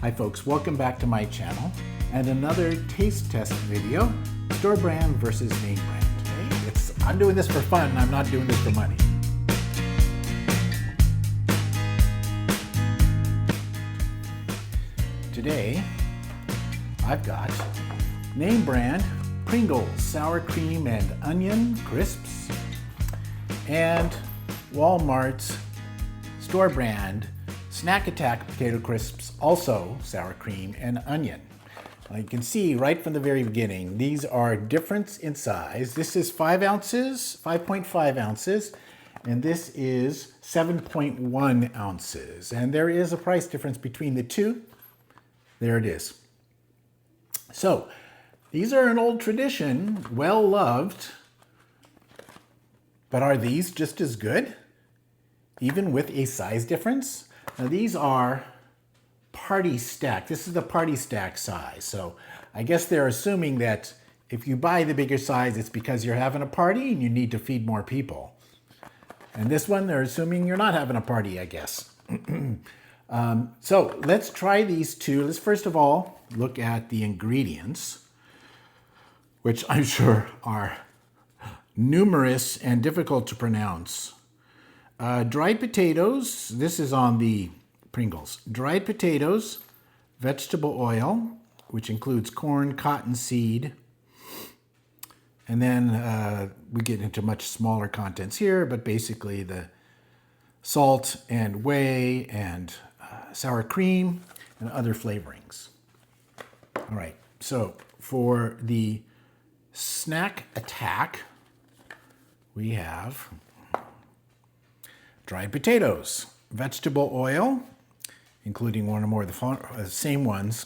Hi folks, welcome back to my channel and another taste test video, store brand versus name brand. Okay? I'm doing this for fun, I'm not doing this for money. Today, I've got name brand Pringles sour cream and onion crisps and Walmart's store brand Snack Attack potato crisps, also sour cream and onion. Now you can see right from the very beginning, these are different in size. This is 5 ounces, 5.5 ounces, and this is 7.1 ounces. And there is a price difference between the two. There it is. So these are an old tradition, well loved, but are these just as good, even with a size difference? Now these are party stack. This is the party stack size. So I guess they're assuming that if you buy the bigger size, it's because you're having a party and you need to feed more people. And this one, they're assuming you're not having a party, I guess. So let's try these two. Let's first of all look at the ingredients, which I'm sure are numerous and difficult to pronounce. Dried potatoes, this is on the Pringles. Dried potatoes, vegetable oil, which includes corn, cottonseed, and then we get into much smaller contents here, but basically the salt and whey and sour cream and other flavorings. All right, so for the Snack Attack, we have dried potatoes, vegetable oil, including one or more of the same ones,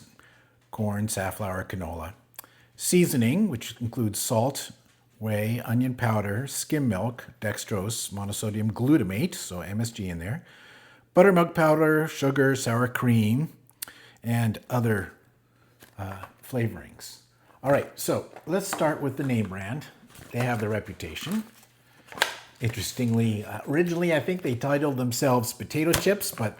corn, safflower, canola. Seasoning, which includes salt, whey, onion powder, skim milk, dextrose, monosodium glutamate, so MSG in there, buttermilk powder, sugar, sour cream, and other flavorings. All right, so let's start with the name brand. They have the reputation. Interestingly, originally I think they titled themselves potato chips, but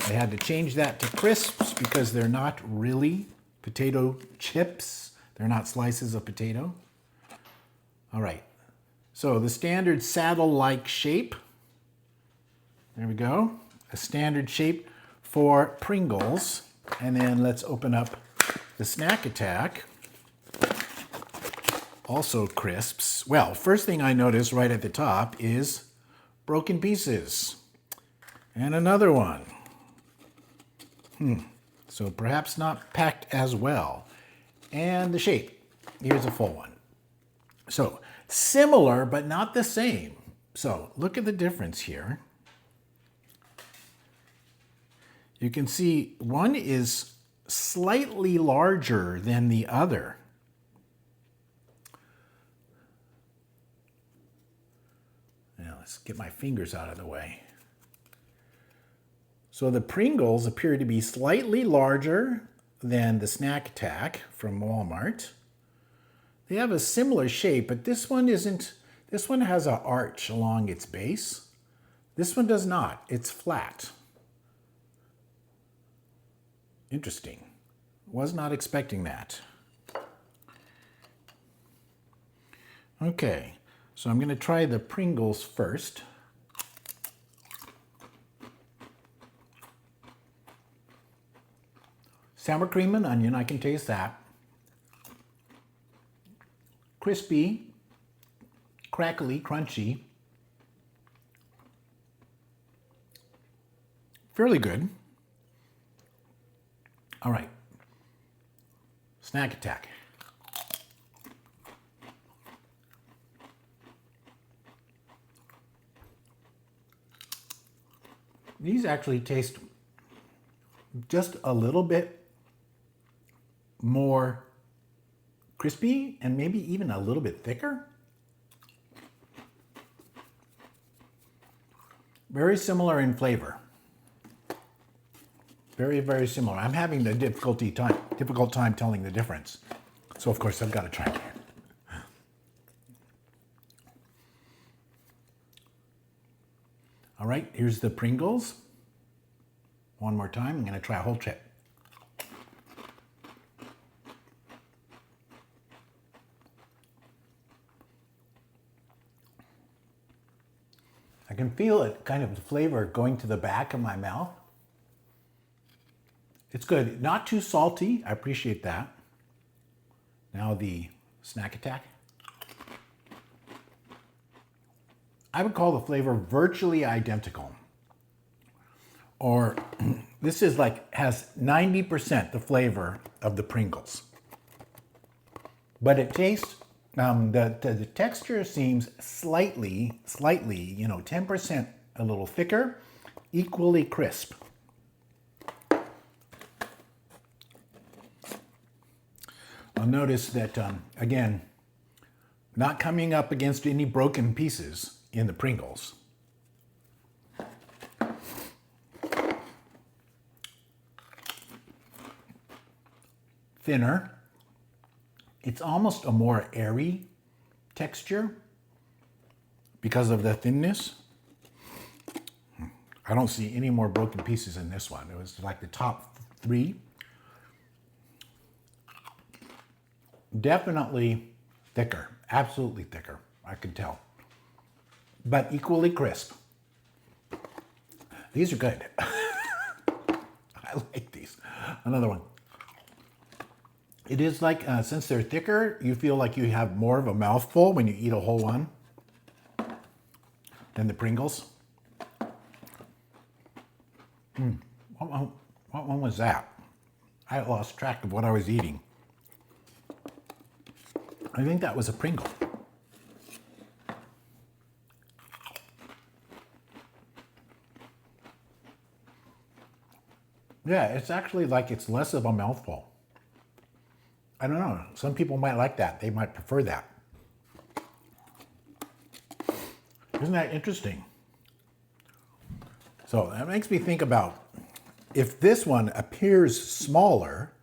they had to change that to crisps because they're not really potato chips. They're not slices of potato. All right, so the standard saddle-like shape. There we go. A standard shape for Pringles. And then let's open up the Snack Attack. Also crisps. Well, first thing I notice right at the top is broken pieces. And another one. So perhaps not packed as well. And the shape. Here's a full one. So similar, but not the same. So look at the difference here. You can see one is slightly larger than the other. Let's get my fingers out of the way. So the Pringles appear to be slightly larger than the Snack Attack from Walmart. They have a similar shape, but this one isn't. This one has an arch along its base. This one does not. It's flat. Interesting. Was not expecting that. Okay. So I'm going to try the Pringles first. Sour cream and onion, I can taste that. Crispy, crackly, crunchy. Fairly good. All right. Snack Attack. These actually taste just a little bit more crispy and maybe even a little bit thicker. Very similar in flavor. Very, very similar. I'm having the difficult time telling the difference. So of course I've got to try it. All right, here's the Pringles. One more time, I'm going to try a whole chip. I can feel it, kind of the flavor going to the back of my mouth. It's good. Not too salty. I appreciate that. Now the snack attack. I would call the flavor virtually identical. Or this is like, has 90% the flavor of the Pringles. But it tastes, the texture seems slightly, 10% a little thicker, equally crisp. I'll notice that, again, not coming up against any broken pieces in the Pringles. Thinner. It's almost a more airy texture because of the thinness. I don't see any more broken pieces in this one. It was like the top three. Definitely thicker, absolutely thicker, I can tell. But equally crisp. These are good. I like these. Another one. It is like, since they're thicker, you feel like you have more of a mouthful when you eat a whole one than the Pringles. What one was that? I lost track of what I was eating. I think that was a Pringle. Yeah, it's actually like it's less of a mouthful. I don't know. Some people might like that. They might prefer that. Isn't that interesting? So that makes me think about if this one appears smaller,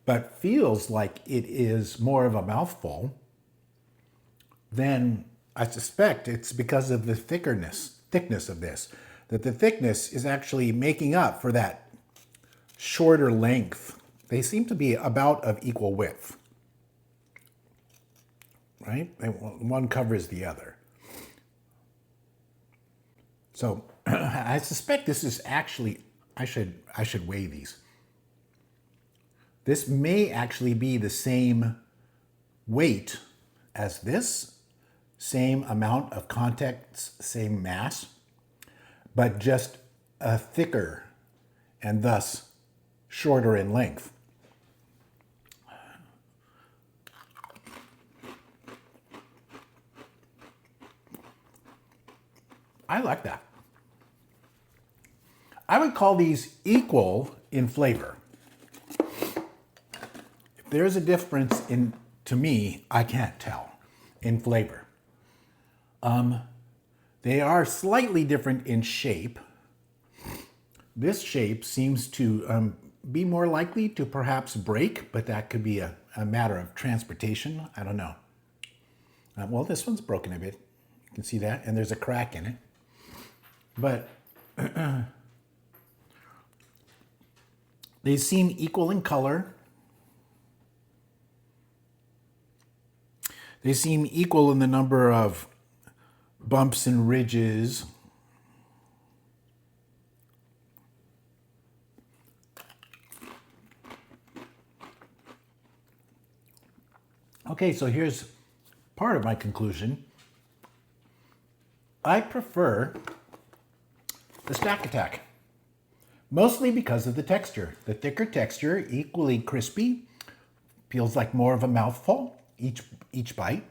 but feels like it is more of a mouthful, then I suspect it's because of the thickness of this. That the thickness is actually making up for that shorter length. They seem to be about of equal width, right? One covers the other. So I suspect this is actually, I should weigh these. This may actually be the same weight as this, same amount of contents, same mass, but just a thicker and thus shorter in length. I like that. I would call these equal in flavor. If there's a difference to me, I can't tell in flavor. They are slightly different in shape. This shape seems to be more likely to perhaps break, but that could be a matter of transportation. I don't know. Well, this one's broken a bit. You can see that, and there's a crack in it. But they seem equal in color. They seem equal in the number of bumps and ridges. Okay, so here's part of my conclusion. I prefer the Stack Attack, mostly because of the texture. The thicker texture, equally crispy, feels like more of a mouthful each bite,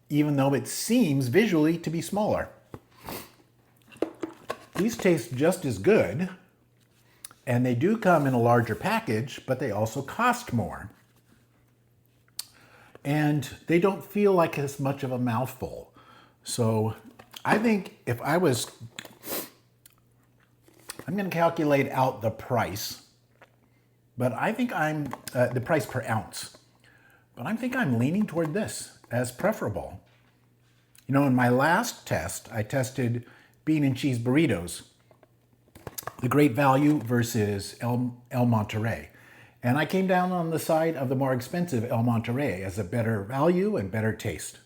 even though it seems visually to be smaller. These taste just as good, and they do come in a larger package, but they also cost more. And they don't feel like as much of a mouthful. So I think if I'm going to calculate out the price, but I think I'm, the price per ounce, but I think I'm leaning toward this as preferable. You know, in my last test, I tested bean and cheese burritos, the Great Value versus El Monterey. And I came down on the side of the more expensive El Monterey as a better value and better taste.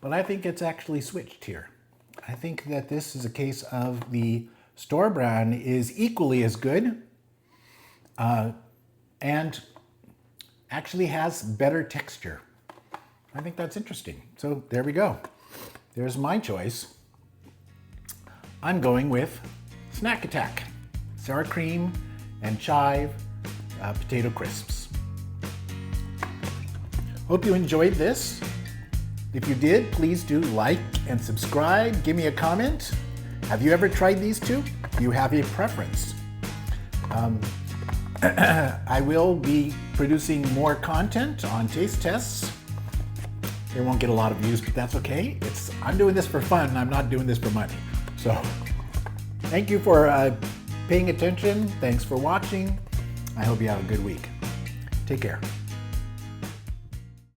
But I think it's actually switched here. I think that this is a case of the store brand is equally as good and actually has better texture. I think that's interesting. So there we go. There's my choice. I'm going with Snack Attack, sour cream and chive potato crisps. Hope you enjoyed this. If you did, please do like and subscribe. Give me a comment. Have you ever tried these two? Do you have a preference? I will be producing more content on taste tests. They won't get a lot of views, but that's okay. I'm doing this for fun. I'm not doing this for money. So thank you for paying attention. Thanks for watching. I hope you have a good week. Take care.